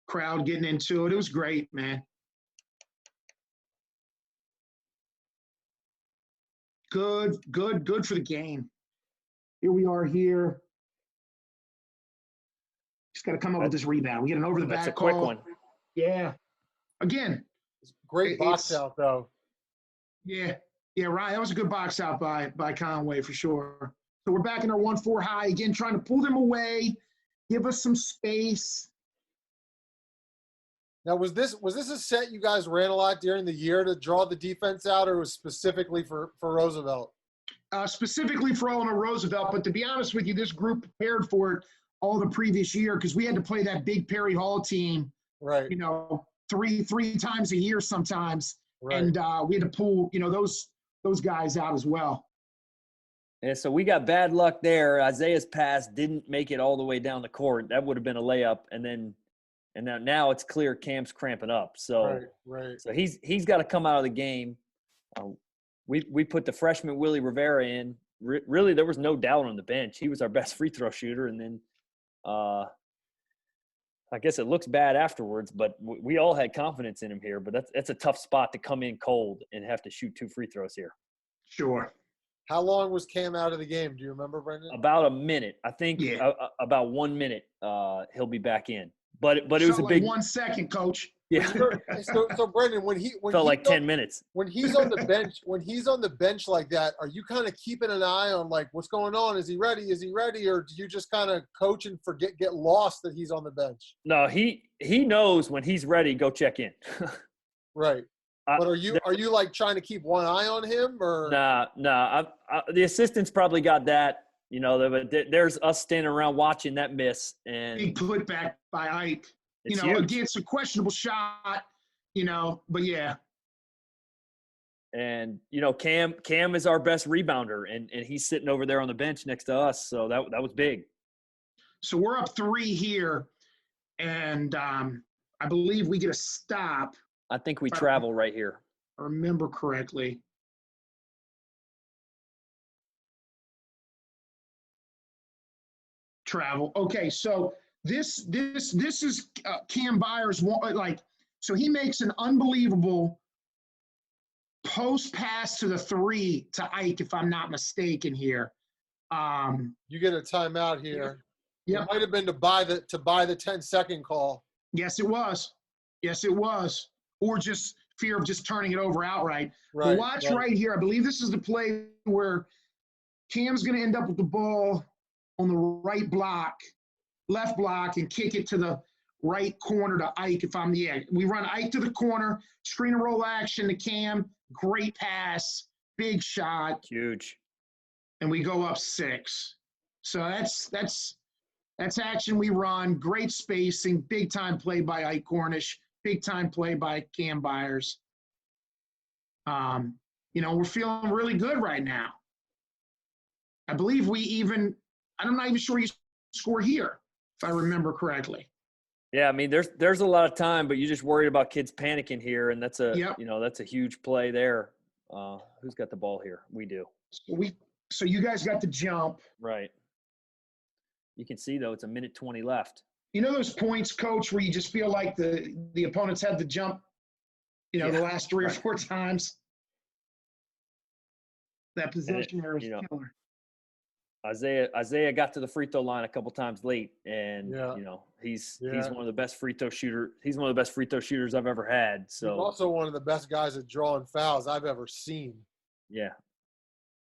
Crowd getting into it. It was great, man. Good for the game. Here we are here. Just got to come up with this rebound. We get an over-the-back That's a quick one. Yeah. Again. Great box out, though. Yeah, Ryan, that was a good box out by Conway for sure. So we're back in our 1-4 high again, trying to pull them away, give us some space. Now, was this a set you guys ran a lot during the year to draw the defense out, or was specifically for Roosevelt? Specifically for Eleanor Roosevelt, but to be honest with you, this group prepared for it all the previous year because we had to play that big Perry Hall team, right? Three times a year sometimes, right. And we had to pull those guys out as well. And so we got bad luck there. Isaiah's pass didn't make it all the way down the court. That would have been a layup, and now it's clear Cam's cramping up. So right. So he's got to come out of the game. We put the freshman Willie Rivera in. Really, there was no doubt on the bench. He was our best free throw shooter, and then I guess it looks bad afterwards, but we all had confidence in him here. But that's a tough spot to come in cold and have to shoot 2 free throws here. Sure. How long was Cam out of the game? Do you remember, Brendan? About a minute. I think yeah. About 1 minute he'll be back in. but it was a Felt big like 1 second, coach. yeah. So Brendan, when Felt he's like 10 on, minutes. when he's on the bench like that, are you kind of keeping an eye on like what's going on? Is he ready? Is he ready? Or do you just kind of coach and get lost that he's on the bench? No, he knows when he's ready. Go check in. Right. But are you like trying to keep one eye on him or? Nah. The assistants probably got that. You know, but there's us standing around watching that miss and Big putback by Ike. it's You know, huge. against a questionable shot. You know, but yeah. And you know, Cam is our best rebounder, and he's sitting over there on the bench next to us. So that was big. So we're up 3 here, and I believe we get a stop. I think we travel right here. If I remember correctly. Travel. Okay, so this is Cam Byers. So he makes an unbelievable post pass to the 3 to Ike, if I'm not mistaken here. You get a timeout here. Yeah. It might have been to buy the 10-second call. Yes, it was. Yes, it was. Or just fear of just turning it over outright. Right. But watch right here. I believe this is the play where Cam's going to end up with the ball on the right block, left block, and kick it to the right corner to Ike. We run Ike to the corner, screen and roll action to Cam, great pass, big shot, Huge. and we go up 6. So that's action we run, great spacing, big time play by Ike Cornish, big time play by Cam Byers. You know, we're feeling really good right now. I believe I'm not even sure you score here, if I remember correctly. Yeah, I mean, there's a lot of time, but you're just worried about kids panicking here, and that's Yep. that's a huge play there. Who's got the ball here? We do. So you guys got the jump. Right. You can see though it's a minute 20 left. You know those points, Coach, where you just feel like the opponents had the jump, the last 3 or 4 times? That possession error is killer. Isaiah got to the free throw line a couple times late, and he's one of the best free throw shooter. He's one of the best free throw shooters I've ever had. So he's also one of the best guys at drawing fouls I've ever seen. Yeah.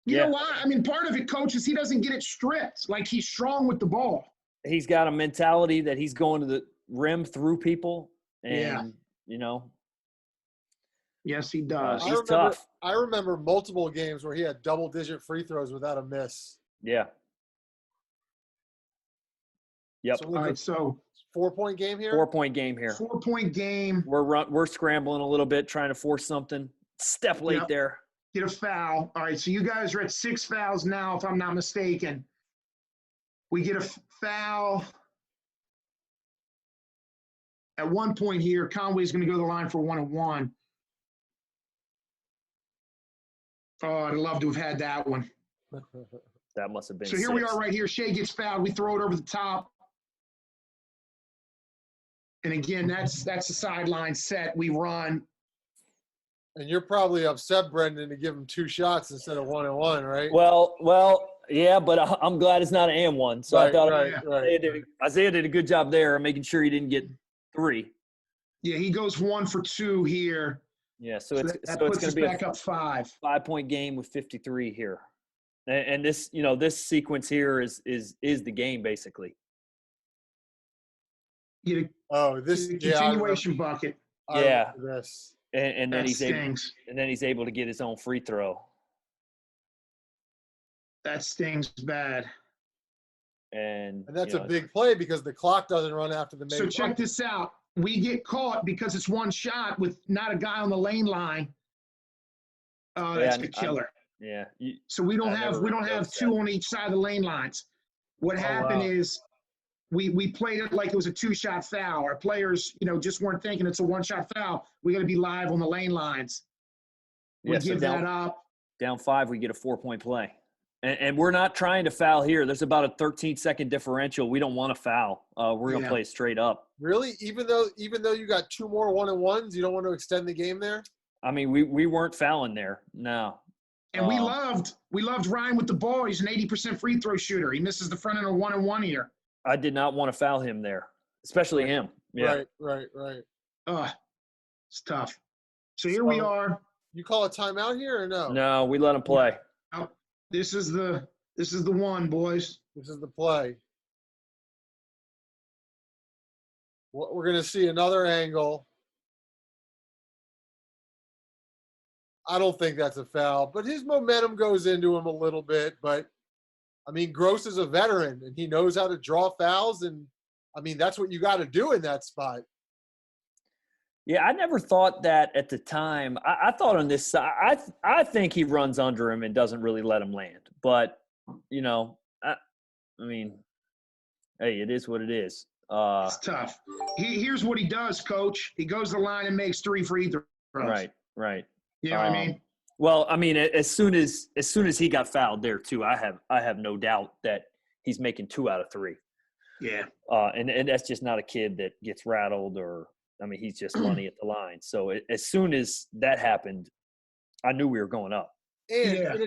You know why? I mean, part of it, Coach, is he doesn't get it stripped. Like, he's strong with the ball. He's got a mentality that he's going to the rim through people, and Yes, he does. He's tough. I remember multiple games where he had double-digit free throws without a miss. Yeah. Yep. All right, so 4-point game here? 4-point game here. 4-point game. We're scrambling a little bit, trying to force something. Step late there. Get a foul. All right, so you guys are at 6 fouls now, if I'm not mistaken. We get a foul. At one point here, Conway's going to go to the line for 1-on-1. Oh, I'd love to have had that one. That must have been So here 6. we are right here. Shea gets fouled. We throw it over the top. And again, that's a sideline set. We run. And you're probably upset, Brendan, to give him 2 shots instead of 1-on-1, right? Well, yeah, but I'm glad it's not an and one. So right, I thought right. Isaiah did a good job there, making sure he didn't get 3. Yeah, he goes 1 for 2 here. Yeah, so that it's puts going us to be back up 5. 5-point game with 53 here, and this this sequence here is the game basically. This continuation bucket. Yeah, this. And then he's able to get his own free throw. That stings bad. And that's a big play because the clock doesn't run after the main. So check this out. We get caught because it's one shot with not a guy on the lane line. Oh, that's the killer. So we don't have 2 on each side of the lane lines. What happened is we played it like it was a 2-shot foul. Our players, just weren't thinking it's a 1-shot foul. We got to be live on the lane lines. We give that up. Down 5, we get a 4-point play. And we're not trying to foul here. There's about a 13-second differential. We don't want to foul. We're going to play straight up. Really? Even though you got 2 more 1-on-1s, you don't want to extend the game there? I mean, we weren't fouling there. No. And we loved Ryan with the ball. He's an 80% free throw shooter. He misses the front end of 1-on-1 here. I did not want to foul him there, especially him. Yeah. Right. It's tough. So here we are. You call a timeout here or no? No, we let him play. Oh, this is the one, boys. This is the play. We're going to see another angle. I don't think that's a foul, but his momentum goes into him a little bit. But, I mean, Gross is a veteran, and he knows how to draw fouls. And, I mean, that's what you got to do in that spot. Yeah, I never thought that at the time. I thought on this side, I think he runs under him and doesn't really let him land. But, you know, I mean, hey, it is what it is. It's tough. Here's what he does, Coach. He goes to the line and makes 3 free throws. Right. You know what I mean? Well, I mean, as soon as he got fouled there too, I have no doubt that he's making 2 out of 3. Yeah. And that's just not a kid that gets rattled or. I mean, he's just money at the line. So as soon as that happened, I knew we were going up. And in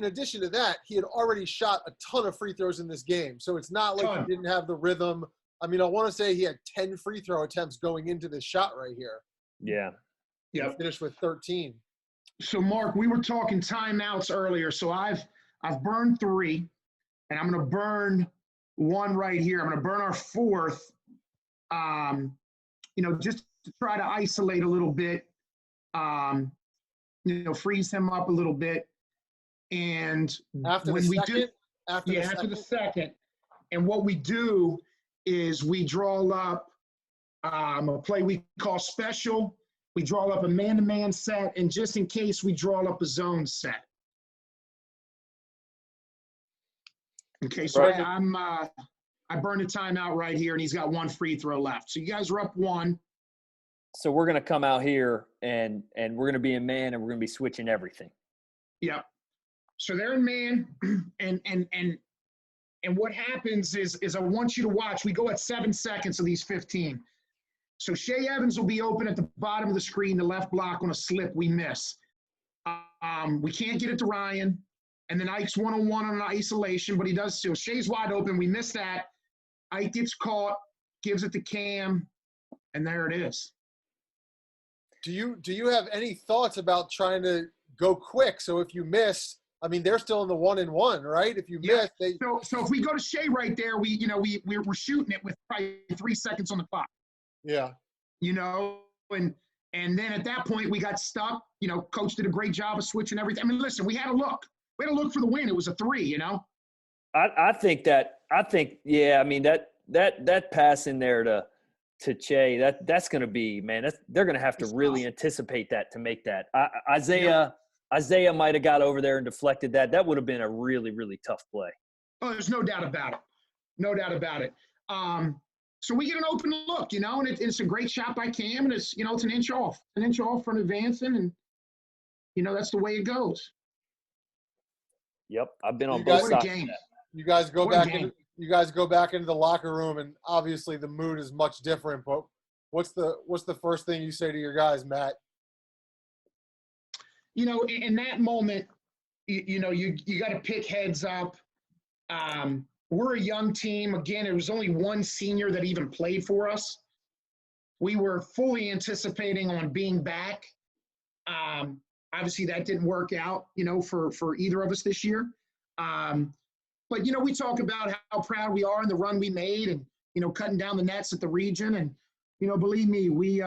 addition to that, he had already shot a ton of free throws in this game. So it's not like he didn't have the rhythm. I mean, I want to say he had 10 free throw attempts going into this shot right here. Yeah. He finished with 13. So, Mark, we were talking timeouts earlier. So I've burned 3, and I'm going to burn 1 right here. I'm going to burn our 4th. Just to try to isolate a little bit, freeze him up a little bit. And after the second, and what we do is we draw up a play we call special. We draw up a man-to-man set, and just in case, we draw up a zone set. Okay, so I burned a timeout right here, and he's got 1 free throw left. So you guys are up 1. So we're going to come out here, and we're going to be in man, and we're going to be switching everything. Yep. So they're in man, and what happens is I want you to watch. We go at 7 seconds of these 15. So Shea Evans will be open at the bottom of the screen, the left block on a slip we miss. We can't get it to Ryan, and then Ike's one-on-one on an isolation, but he does still. Shea's wide open. We miss that. Ike gets caught, gives it to Cam, and there it is. Do you have any thoughts about trying to go quick? So if you miss, I mean, they're still in the 1-and-1, right? If you miss, so if we go to Shea right there, we're shooting it with probably 3 seconds on the clock. Yeah. And then at that point we got stuck. Coach did a great job of switching everything. I mean, listen, we had a look. We had a look for the win. It was a 3. I think I mean that pass in there to Che, that's going to be, man, they're going to have to really anticipate that to make that. Isaiah might have got over there and deflected that. That would have been a really, really tough play. Oh, there's no doubt about it. No doubt about it. So we get an open look, and it's a great shot by Cam, and it's an inch off from advancing, and that's the way it goes. Yep, I've been on both sides. You guys go back into the locker room, and obviously the mood is much different. But what's the first thing you say to your guys, Matt? In that moment, you got to pick heads up. We're a young team. Again, it was only 1 senior that even played for us. We were fully anticipating on being back. Obviously, that didn't work out, for either of us this year. But, we talk about how proud we are in the run we made and, cutting down the nets at the region. And, believe me, we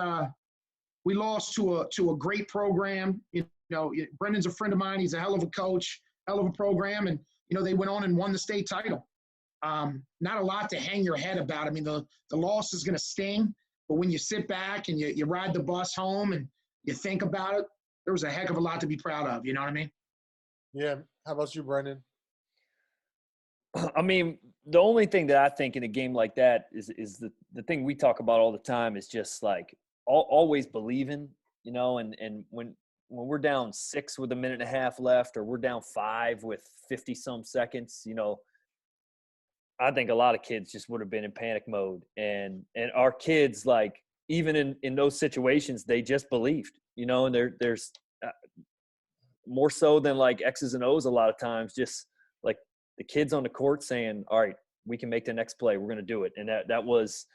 lost to a great program. Brendan's a friend of mine. He's a hell of a coach, hell of a program. And, they went on and won the state title. Not a lot to hang your head about. I mean, the loss is going to sting. But when you sit back and you ride the bus home and you think about it, there was a heck of a lot to be proud of. You know what I mean? Yeah. How about you, Brendan? I mean, the only thing that I think in a game like that is the thing we talk about all the time is just like always believing, and when we're down 6 with a minute and a half left, or we're down 5 with 50 some seconds, I think a lot of kids just would have been in panic mode, and our kids, like, even in those situations, they just believed, and there's more so than like X's and O's a lot of times, just like the kids on the court saying, all right, we can make the next play. We're going to do it. And that was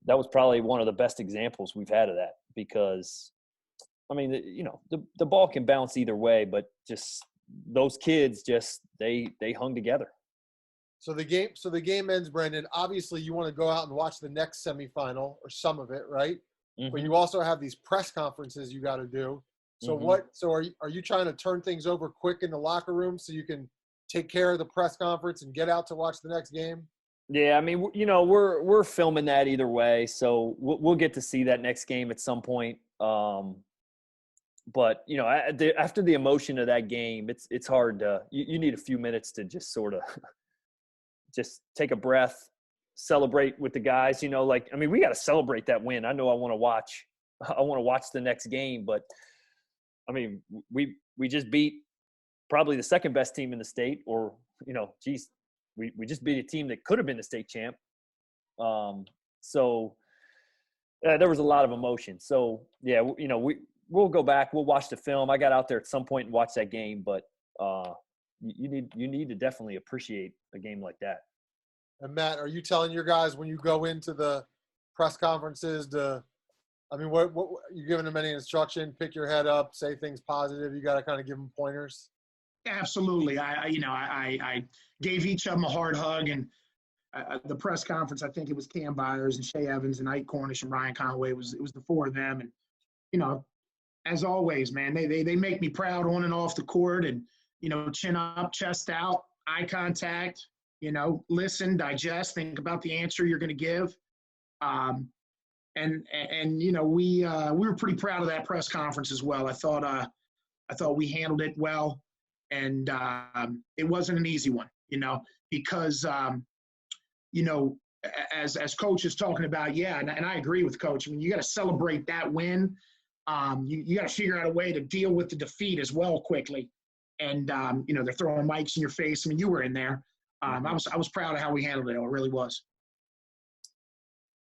that was probably one of the best examples we've had of that, because I mean, the ball can bounce either way, but just those kids they hung together. So the game ends, Brendan. Obviously, you want to go out and watch the next semifinal or some of it, right? Mm-hmm. But you also have these press conferences you got to do. So Mm-hmm. So are you trying to turn things over quick in the locker room so you can take care of the press conference and get out to watch the next game? Yeah, I mean, we're filming that either way, so we'll get to see that next game at some point. But after the emotion of that game, it's hard to. You need a few minutes to just sort of just take a breath, celebrate with the guys. We got to celebrate that win. I know I want to watch the next game, but I mean, we just beat probably the second best team in the state, or we just beat a team that could have been the state champ. So there was a lot of emotion. So yeah, we'll go back, we'll watch the film. I got out there at some point and watched that game, but you need to definitely appreciate a game like that. And Matt, are you telling your guys when you go into the press conferences what you giving them any instruction? Pick your head up, say things positive. You got to kind of give them pointers. Absolutely. I gave each of them a hard hug, and the press conference, I think it was Cam Byers and Shay Evans and Ike Cornish and Ryan Conway. It was the four of them, and as always, man, they make me proud on and off the court, and chin up, chest out, eye contact. Listen, digest, think about the answer you're going to give. We were pretty proud of that press conference as well. I thought we handled it well, and it wasn't an easy one, because as Coach is talking about, and I agree with Coach. I mean, you got to celebrate that win. You got to figure out a way to deal with the defeat as well quickly. And they're throwing mics in your face. I mean, you were in there. I was proud of how we handled it. I really was.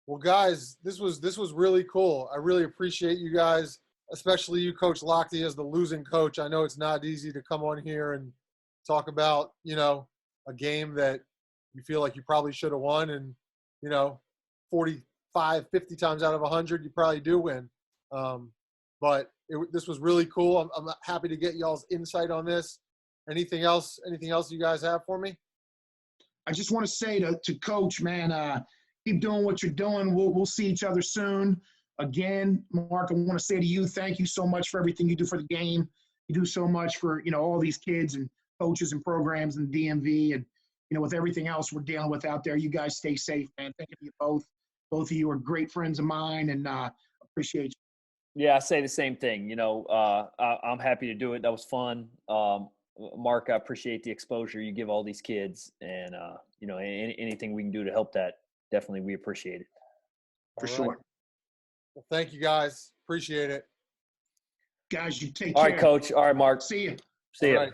Well, guys, this was really cool. I really appreciate you guys, especially you, Coach Lochte, as the losing coach. I know it's not easy to come on here and talk about, a game that you feel like you probably should have won, and, 45, 50 times out of 100, you probably do win. But this was really cool. I'm happy to get y'all's insight on this. Anything else you guys have for me? I just want to say to Coach, man, keep doing what you're doing. We'll see each other soon. Again, Mark, I want to say to you, thank you so much for everything you do for the game. You do so much for, all these kids and coaches and programs and DMV, and, with everything else we're dealing with out there. You guys stay safe, man. Thank you both. Both of you are great friends of mine, and appreciate you. Yeah, I say the same thing. I'm happy to do it. That was fun. Mark, I appreciate the exposure you give all these kids, and anything we can do to help that, definitely we appreciate it. For sure. Well, thank you guys. Appreciate it. Guys, you take care. All right, Coach. All right, Mark. See you. See you. Right.